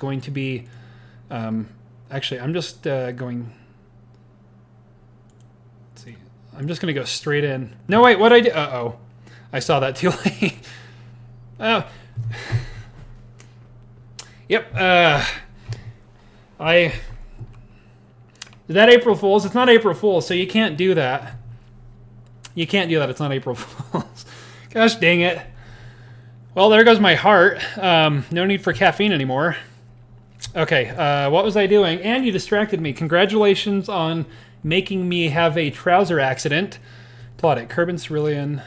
going to be... actually, I'm just going... Let's see. I'm just going to go straight in. No, wait, what I did... Uh-oh. I saw that too late. Oh. Yep. Is that April Fool's? It's not April Fool's, so you can't do that. You can't do that. It's not April Fool's. Gosh dang it. Well, there goes my heart. No need for caffeine anymore. Okay, what was I doing? And you distracted me. Congratulations on making me have a trouser accident. Plot it. Kerbal Cerulean.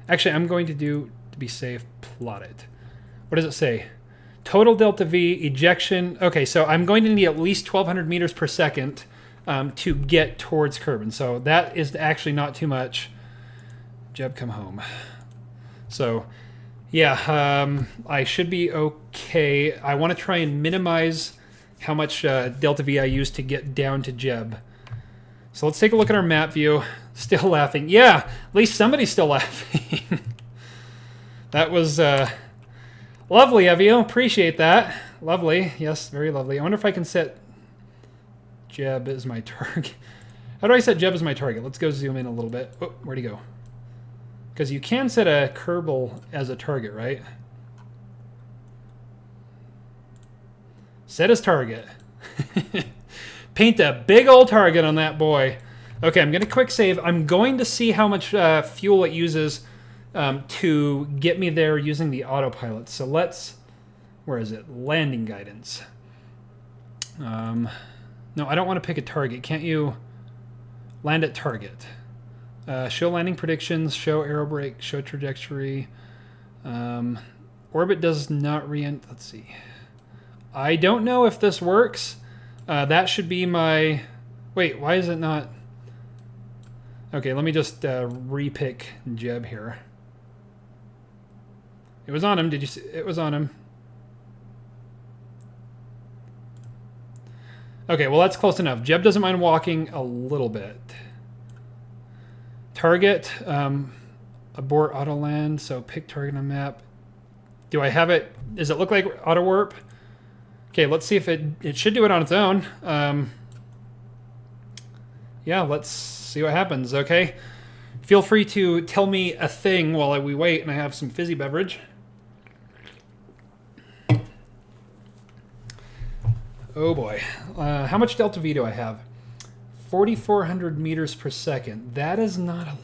Actually, I'm going to do, to be safe, plot it. What does it say? Total delta V, ejection. Okay, so I'm going to need at least 1,200 meters per second to get towards Kerbal. So that is actually not too much. Jeb, come home. So, yeah, I should be okay. I want to try and minimize how much delta V I use to get down to Jeb. So let's take a look at our map view. Still laughing. Yeah, at least somebody's still laughing. That was lovely of you. Appreciate that. Lovely. Yes, very lovely. I wonder if I can set Jeb as my target. How do I set Jeb as my target? Let's go zoom in a little bit. Oh, where'd he go? Because you can set a Kerbal as a target, right? Set as target. Paint a big old target on that boy. Okay, I'm going to quick save. I'm going to see how much fuel it uses to get me there using the autopilot. So let's... Where is it? Landing guidance. No, I don't want to pick a target. Can't you land at target? Show landing predictions, show aero brake, show trajectory. Orbit does not re-enter. Let's see. I don't know if this works. That should be my... Wait, why is it not... Okay, let me just re-pick Jeb here. It was on him. Did you see? It was on him. Okay, well, that's close enough. Jeb doesn't mind walking a little bit. Target, abort auto land, so pick target on map. Do I have it? Does it look like auto warp? Okay, let's see if it should do it on its own. Yeah, let's see what happens, okay? Feel free to tell me a thing while we wait and I have some fizzy beverage. Oh boy. How much delta V do I have? 4,400 meters per second. That is not a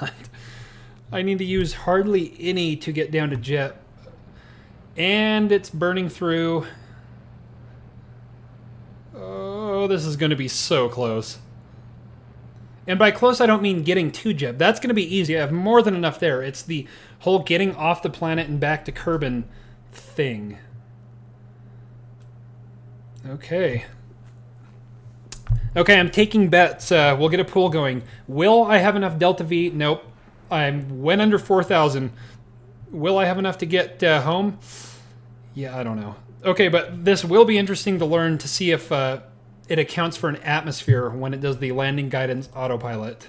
lot. I need to use hardly any to get down to jet. And it's burning through. Oh, this is going to be so close. And by close, I don't mean getting to Jeb. That's going to be easy. I have more than enough there. It's the whole getting off the planet and back to Kerbal thing. Okay. Okay, I'm taking bets. We'll get a pool going. Will I have enough delta V? Nope. I went under 4,000. Will I have enough to get home? Yeah, I don't know. Okay, but this will be interesting to learn to see if it accounts for an atmosphere when it does the landing guidance autopilot.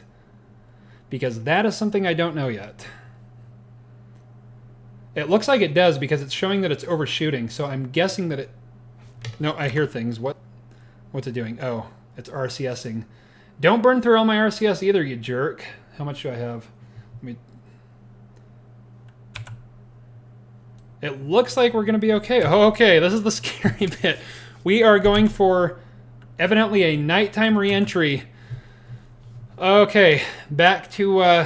Because that is something I don't know yet. It looks like it does because it's showing that it's overshooting, so I'm guessing that it... No, I hear things. What's it doing? Oh, it's RCSing. Don't burn through all my RCS either, you jerk. How much do I have? Let me... It looks like we're going to be okay. Oh, okay. This is the scary bit. We are going for evidently a nighttime re-entry. Okay, back to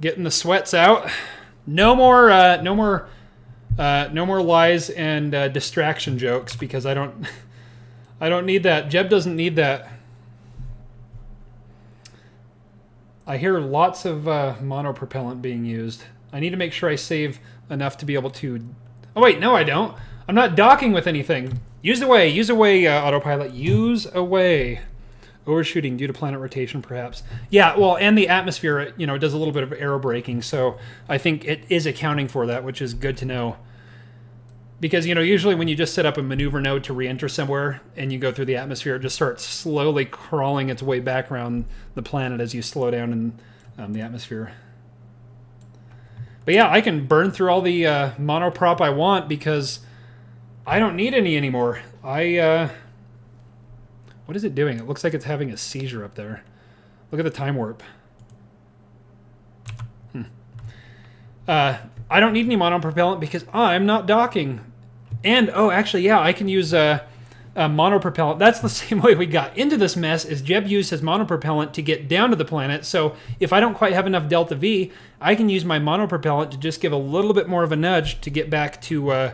getting the sweats out. No more lies and distraction jokes because I don't need that. Jeb doesn't need that. I hear lots of monopropellant being used. I need to make sure I save enough to be able to... Oh wait, no I don't. I'm not docking with anything. Use away, autopilot. Use away. Overshooting due to planet rotation, perhaps. Yeah, well, and the atmosphere, it does a little bit of aero braking, so I think it is accounting for that, which is good to know. Because, usually when you just set up a maneuver node to re-enter somewhere and you go through the atmosphere, it just starts slowly crawling its way back around the planet as you slow down in the atmosphere. But yeah, I can burn through all the monoprop I want because I don't need any anymore. What is it doing? It looks like it's having a seizure up there. Look at the time warp. I don't need any monopropellant because I'm not docking. And, oh, actually, yeah, I can use monopropellant. That's the same way we got into this mess, is Jeb used his monopropellant to get down to the planet. So if I don't quite have enough delta V, I can use my monopropellant to just give a little bit more of a nudge to get back to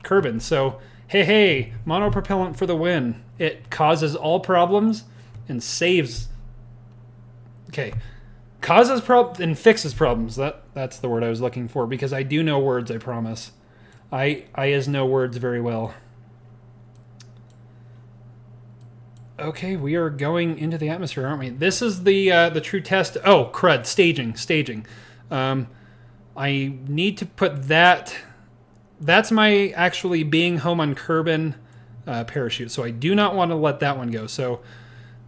Kerbin. So, hey, monopropellant for the win. It causes all problems and saves... Okay. Causes problems and fixes problems. That's the word I was looking for, because I do know words, I promise. I is know words very well. Okay, we are going into the atmosphere, aren't we? This is the true test. Oh, crud. Staging. I need to put that... That's my actually being home on Kerbin parachute, so I do not want to let that one go. So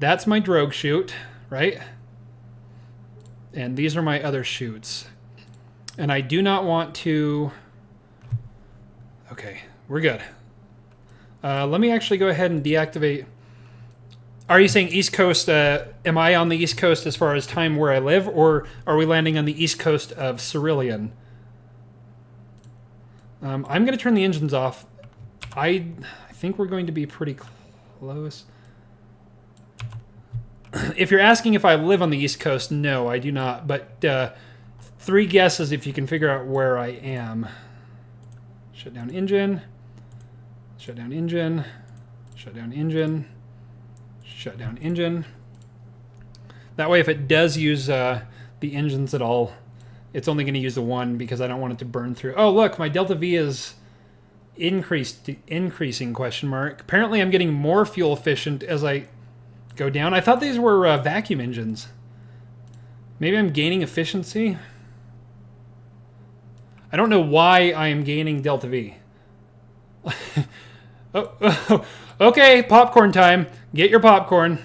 that's my drogue chute, right? And these are my other chutes. And I do not want to... Okay, we're good. Let me actually go ahead and deactivate... Are you saying East Coast? Am I on the East Coast as far as time where I live, or are we landing on the East Coast of Cerulean? I'm going to turn the engines off. I think we're going to be pretty close. If you're asking if I live on the East Coast, no, I do not. But 3 guesses if you can figure out where I am. Shut down engine. Shut down engine. Shut down engine. Shut down engine. That way, if it does use the engines at all, it's only going to use the one, because I don't want it to burn through. Oh, look, my delta V is increasing, question mark. Apparently, I'm getting more fuel efficient as I go down. I thought these were vacuum engines. Maybe I'm gaining efficiency. I don't know why I am gaining delta V. Oh, okay, popcorn time. Get your popcorn.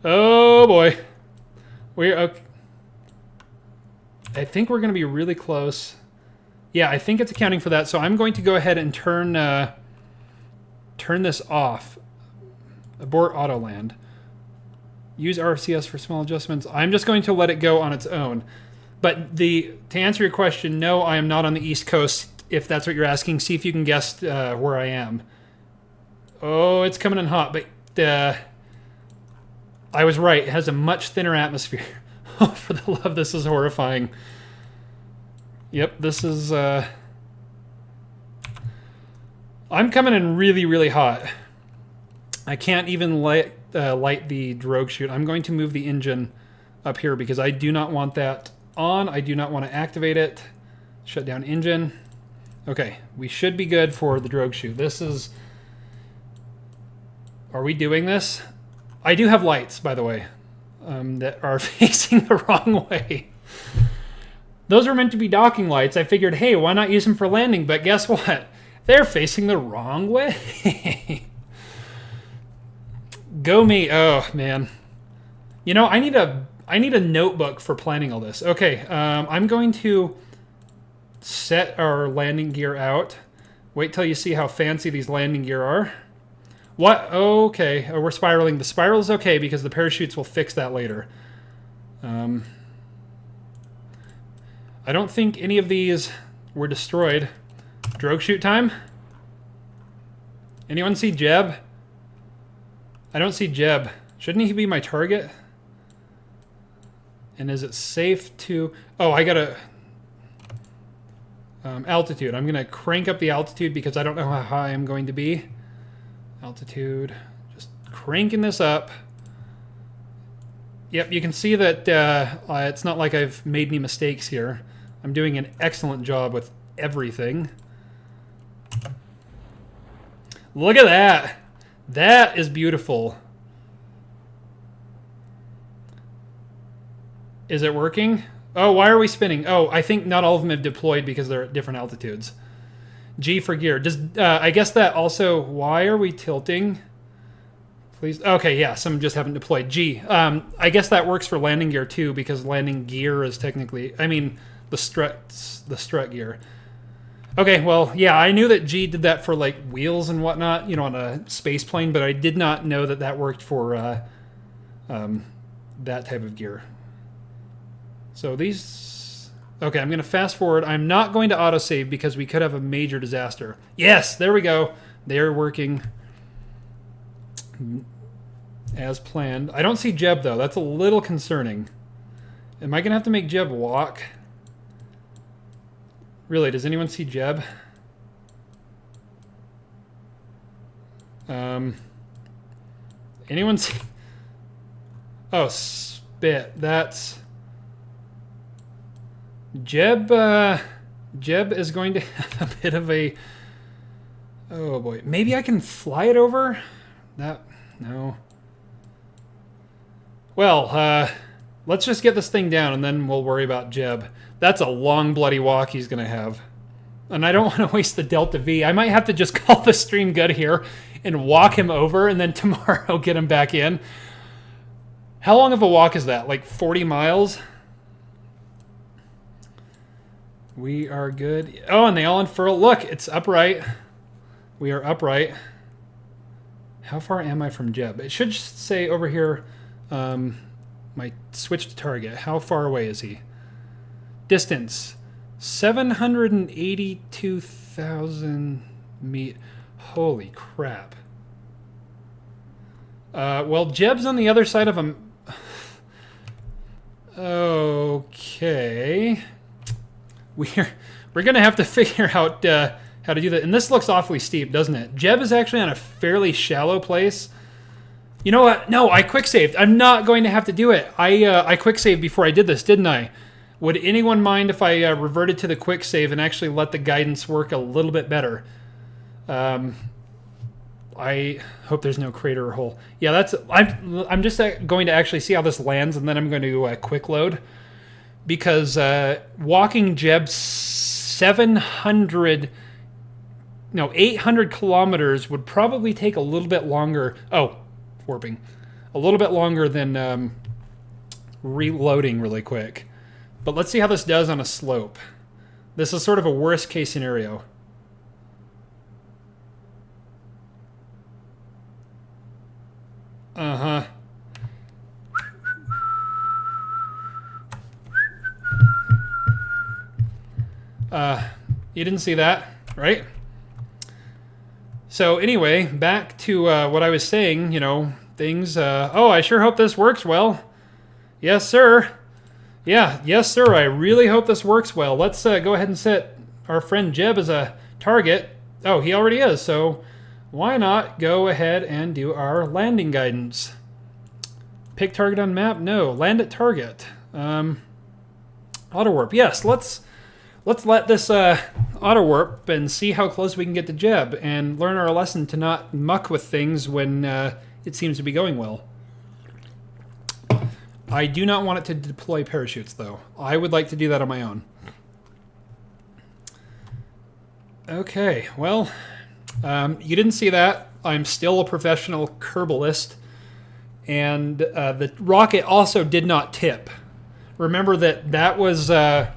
Oh boy. We're okay. I think we're going to be really close. Yeah, I think it's accounting for that. So I'm going to go ahead and turn this off. Abort auto land. Use RFCS for small adjustments. I'm just going to let it go on its own. But to answer your question, no, I am not on the East Coast. If that's what you're asking, see if you can guess where I am. Oh, it's coming in hot, but I was right. It has a much thinner atmosphere. Oh, for the love, this is horrifying. Yep, this is... I'm coming in really, really hot. I can't even light the drogue chute. I'm going to move the engine up here because I do not want that on. I do not want to activate it. Shut down engine. Okay, we should be good for the drogue chute. This is... Are we doing this? I do have lights, by the way, that are facing the wrong way. Those are meant to be docking lights. I figured, hey, why not use them for landing? But guess what? They're facing the wrong way. Go me. Oh, man. You know, I need a notebook for planning all this. Okay, I'm going to set our landing gear out. Wait till you see how fancy these landing gear are. What? Okay. Oh, we're spiraling. The spiral is okay because the parachutes will fix that later. I don't think any of these were destroyed. Drogue chute time? Anyone see Jeb? I don't see Jeb. Shouldn't he be my target? And is it safe to... Oh, I gotta... altitude. I'm going to crank up the altitude because I don't know how high I'm going to be. Altitude. Just cranking this up. Yep, you can see that it's not like I've made any mistakes here. I'm doing an excellent job with everything. Look at that. That is beautiful. Is it working? Oh, why are we spinning? Oh, I think not all of them have deployed because they're at different altitudes. G for gear. Does I guess that also... Why are we tilting? Please. Okay, yeah, some just haven't deployed. G. I guess that works for landing gear too, because landing gear is technically... I mean, the strut gear. Okay, well, yeah, I knew that G did that for like wheels and whatnot, you know, on a space plane, but I did not know that that worked for that type of gear. So these... Okay, I'm going to fast forward. I'm not going to autosave because we could have a major disaster. Yes, there we go. They're working as planned. I don't see Jeb, though. That's a little concerning. Am I going to have to make Jeb walk? Really, does anyone see Jeb? Anyone see... Oh, spit. That's... Jeb is going to have a bit of a... Oh, boy. Maybe I can fly it over? That... No. Well, let's just get this thing down, and then we'll worry about Jeb. That's a long, bloody walk he's going to have. And I don't want to waste the Delta V. I might have to just call the stream good here and walk him over, and then tomorrow get him back in. How long of a walk is that? Like 40 miles? We are good. Oh, and they all unfurl. Look, it's upright. We are upright. How far am I from Jeb? It should say over here, my switch to target. How far away is he? Distance, 782,000 meters. Holy crap. Well, Jeb's on the other side of him. Okay. We're going to have to figure out how to do that. And this looks awfully steep, doesn't it? Jeb is actually on a fairly shallow place. You know what? No, I quick saved. I'm not going to have to do it. I quick saved before I did this, didn't I? Would anyone mind if I reverted to the quick save and actually let the guidance work a little bit better? I hope there's no crater or hole. Yeah, that's. I'm just going to actually see how this lands, and then I'm going to quick load, because walking Jeb 800 kilometers would probably take a little bit longer. Oh, warping, a little bit longer than reloading really quick. But let's see how this does on a slope. This is sort of a worst case scenario. Uh-huh. You didn't see that, right? So anyway, back to what I was saying, you know, things... oh, I sure hope this works well. Yes, sir. Yeah, yes, sir. I really hope this works well. Let's go ahead and set our friend Jeb as a target. Oh, he already is, so why not go ahead and do our landing guidance? Pick target on map? No. Land at target. Auto warp. Yes, let's let this auto warp and see how close we can get to Jeb and learn our lesson to not muck with things when it seems to be going well. I do not want it to deploy parachutes, though. I would like to do that on my own. Okay, well, you didn't see that. I'm still a professional Kerbalist, and the rocket also did not tip. Remember that was in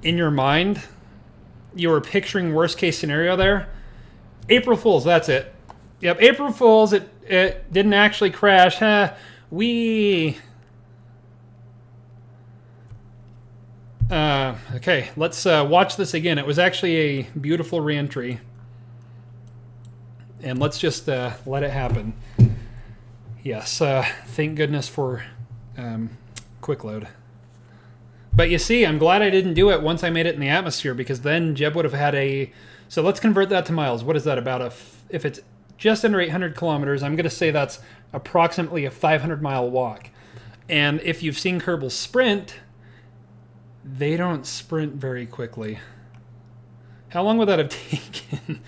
your mind. You were picturing worst case scenario there. April Fools, that's it. Yep, April Fools. It didn't actually crash. Okay, let's watch this again. It was actually a beautiful reentry. And let's just let it happen. Yes, thank goodness for quick load. But you see, I'm glad I didn't do it once I made it in the atmosphere, because then Jeb would have had a... So let's convert that to miles. What is that about? If it's just under 800 kilometers, I'm going to say that's approximately a 500-mile walk. And if you've seen Kerbal sprint... They don't sprint very quickly. How long would that have taken?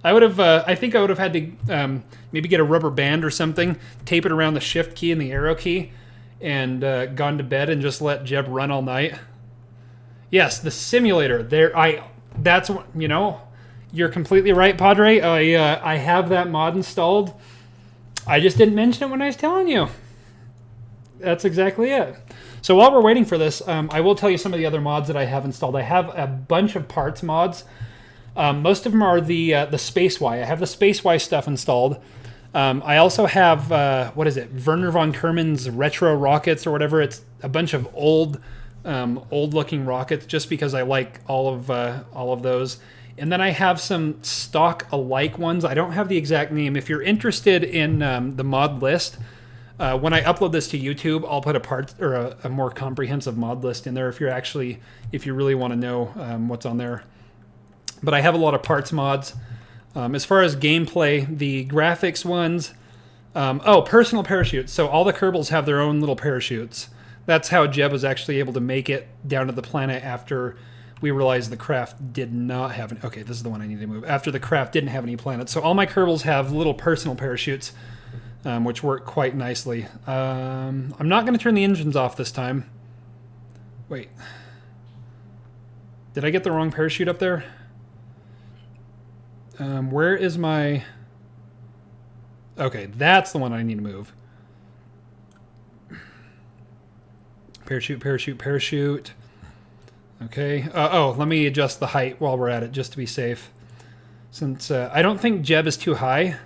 I think I would have had to maybe get a rubber band or something, tape it around the shift key and the arrow key, and gone to bed and just let Jeb run all night. Yes, the simulator. That's, you know, you're completely right, Padre. I have that mod installed. I just didn't mention it when I was telling you. That's exactly it. So while we're waiting for this, I will tell you some of the other mods that I have installed. I have a bunch of parts mods. Most of them are the Space Y. I have the Space Y stuff installed. I also have what is it? Werner von Kerman's retro rockets or whatever. It's a bunch of old-looking rockets, just because I like all of those. And then I have some stock alike ones. I don't have the exact name. If you're interested in the mod list, when I upload this to YouTube, I'll put a more comprehensive mod list in there. If you really want to know what's on there. But I have a lot of parts mods. As far as gameplay, the graphics ones. Personal parachutes. So all the Kerbals have their own little parachutes. That's how Jeb was actually able to make it down to the planet after we realized the craft did not have any. Okay, this is the one I need to move. After the craft didn't have any planets. So all my Kerbals have little personal parachutes, which work quite nicely. I'm not going to turn the engines off this time. Wait. Did I get the wrong parachute up there? Where is my... Okay, that's the one I need to move. Parachute, parachute, parachute. Okay. Let me adjust the height while we're at it, just to be safe. Since I don't think Jeb is too high.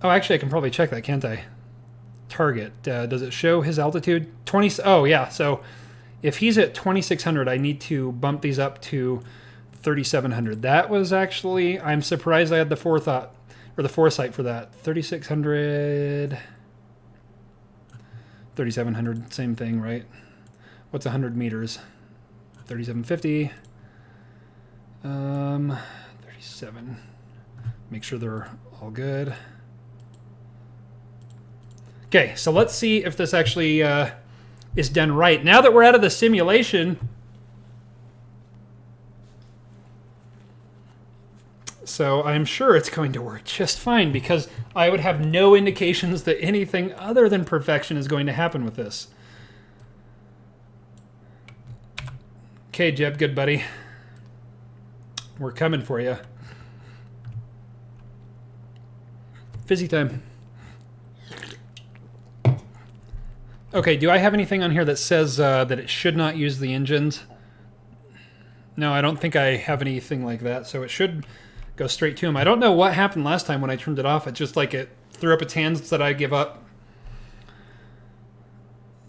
Oh, actually, I can probably check that, can't I? Target. Does it show his altitude? 20. Oh, yeah. So if he's at 2,600, I need to bump these up to 3,700. That was actually... I'm surprised I had the foresight for that. 3,600... 3,700, same thing, right? What's 100 meters? 3,750. 37. Make sure they're all good. Okay, so let's see if this actually is done right. Now that we're out of the simulation, so I'm sure it's going to work just fine, because I would have no indications that anything other than perfection is going to happen with this. Okay, Jeb, good buddy. We're coming for you. Fizzy time. Okay, do I have anything on here that says that it should not use the engines? No, I don't think I have anything like that, so it should go straight to him. I don't know what happened last time when I turned it off. It's just like it threw up its hands that I give up.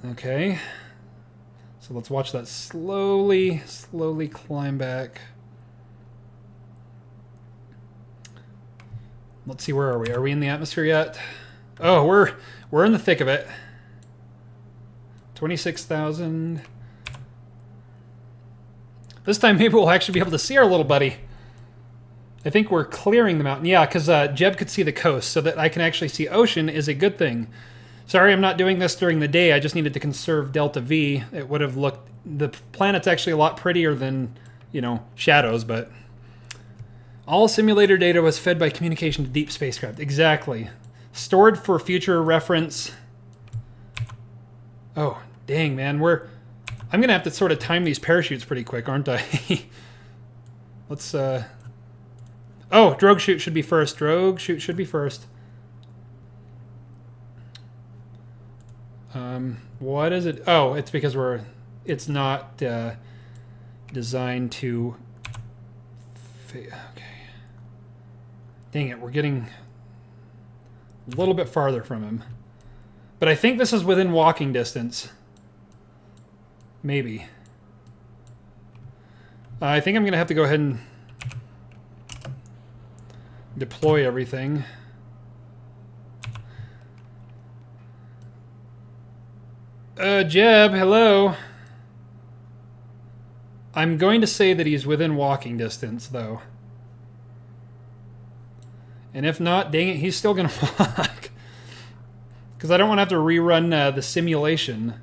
Okay. So let's watch that slowly climb back. Let's see, where are we? Are we in the atmosphere yet? Oh, we're in the thick of it. 26,000. This time maybe we'll actually be able to see our little buddy. I think we're clearing the mountain. Yeah, because Jeb could see the coast, so that I can actually see ocean is a good thing. Sorry, I'm not doing this during the day. I just needed to conserve Delta V. It would have looked... The planet's actually a lot prettier than, shadows, but... All simulator data was fed by communication to deep spacecraft. Exactly. Stored for future reference. Oh, dang, man. I'm going to have to sort of time these parachutes pretty quick, aren't I? Let's... Oh, drogue chute should be first. Drogue chute should be first. What is it? Oh, it's because it's not designed to... Okay. Dang it, we're getting a little bit farther from him. But I think this is within walking distance. Maybe. I think I'm going to have to go ahead and deploy everything. Jeb, hello. I'm going to say that he's within walking distance, though. And if not, dang it, he's still going to walk. Because I don't want to have to rerun the simulation.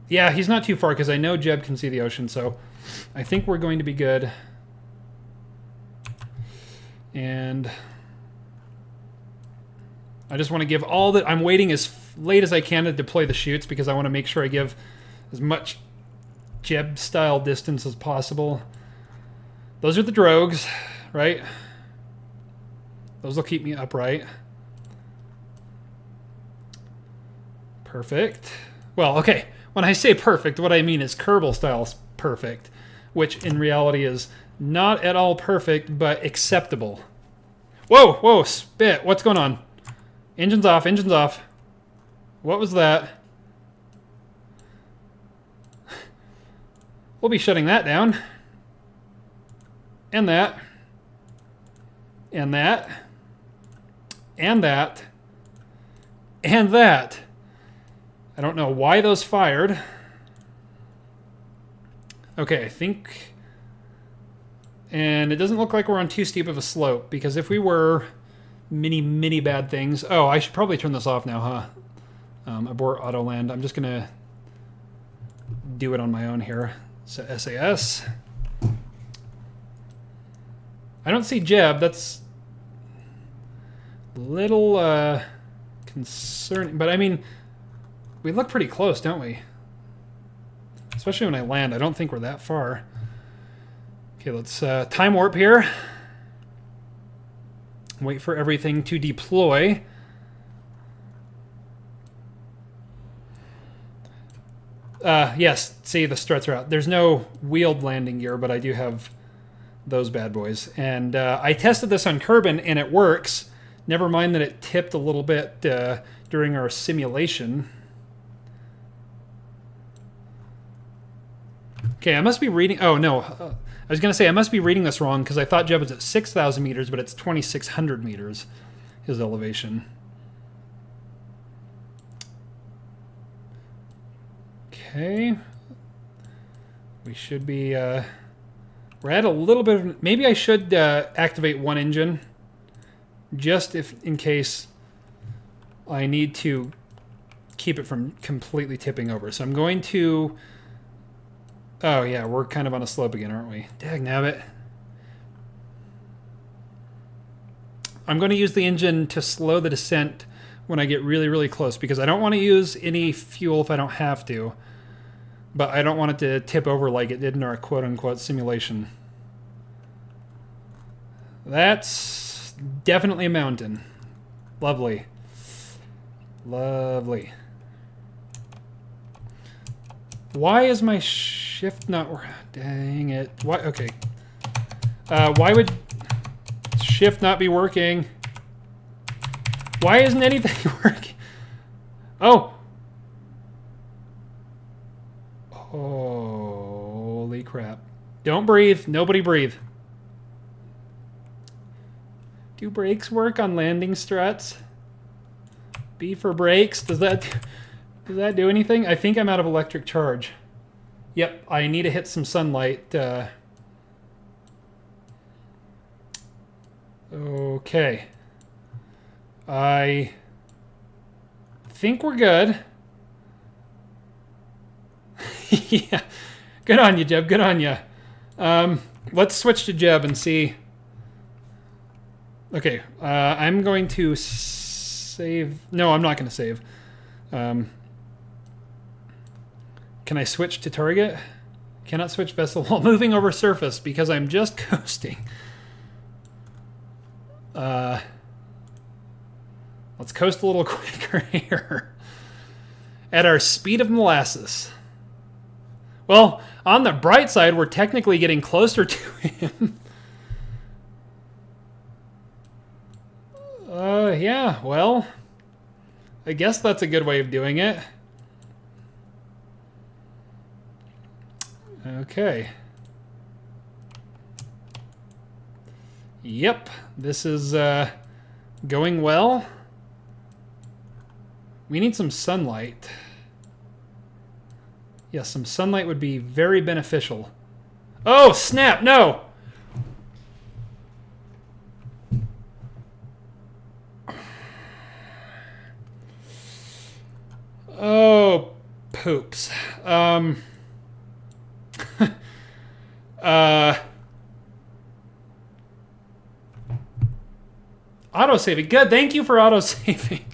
Yeah, he's not too far, because I know Jeb can see the ocean, so I think we're going to be good. And I just want to give all that... I'm waiting as late as I can to deploy the chutes, because I want to make sure I give as much Jeb-style distance as possible. Those are the drogues, right? Those will keep me upright. Perfect. Well, okay. When I say perfect, what I mean is Kerbal style perfect, which in reality is not at all perfect, but acceptable. Whoa, whoa, spit. What's going on? Engines off, engines off. What was that? We'll be shutting that down. And that. And that. And that. And that. I don't know why those fired. Okay, I think... And it doesn't look like we're on too steep of a slope, because if we were, many bad things... Oh, I should probably turn this off now, huh? Abort auto land. I'm just going to do it on my own here. So SAS. I don't see Jeb. That's a little concerning. But I mean, we look pretty close, don't we? Especially when I land. I don't think we're that far. Okay, let's time warp here. Wait for everything to deploy. Yes, see, the struts are out. There's no wheeled landing gear, but I do have those bad boys. And I tested this on Kerbin, and it works. Never mind that it tipped a little bit during our simulation. Okay, I must be reading... Oh, no. I was going to say, I must be reading this wrong, because I thought Jeb was at 6,000 meters, but it's 2,600 meters, his elevation. Okay. We should be... we're at a little bit of... Maybe I should activate one engine, just in case I need to keep it from completely tipping over. So I'm going to... Oh, yeah, we're kind of on a slope again, aren't we? Dagnabbit. I'm going to use the engine to slow the descent when I get really close, because I don't want to use any fuel if I don't have to. But I don't want it to tip over like it did in our quote-unquote simulation. That's definitely a mountain. Lovely. Lovely. Why is my shift not... Dang it. Why? Okay. Why would shift not be working? Why isn't anything working? Oh! Holy crap. Don't breathe. Nobody breathe. Do brakes work on landing struts? B for brakes. Does that do anything? I think I'm out of electric charge. Yep, I need to hit some sunlight. Okay. I think we're good. Yeah. Good on you, Jeb. Good on you. Let's switch to Jeb and see. Okay. I'm going to save. No, I'm not going to save. Can I switch to target? Cannot switch vessel while moving over surface because I'm just coasting. Let's coast a little quicker here. At our speed of molasses. Well, on the bright side, we're technically getting closer to him. Yeah, well, I guess that's a good way of doing it. Okay. Yep, this is going well. We need some sunlight. Yes, some sunlight would be very beneficial. Oh, snap, no! Oh, poops. Auto-saving. Good, thank you for auto-saving.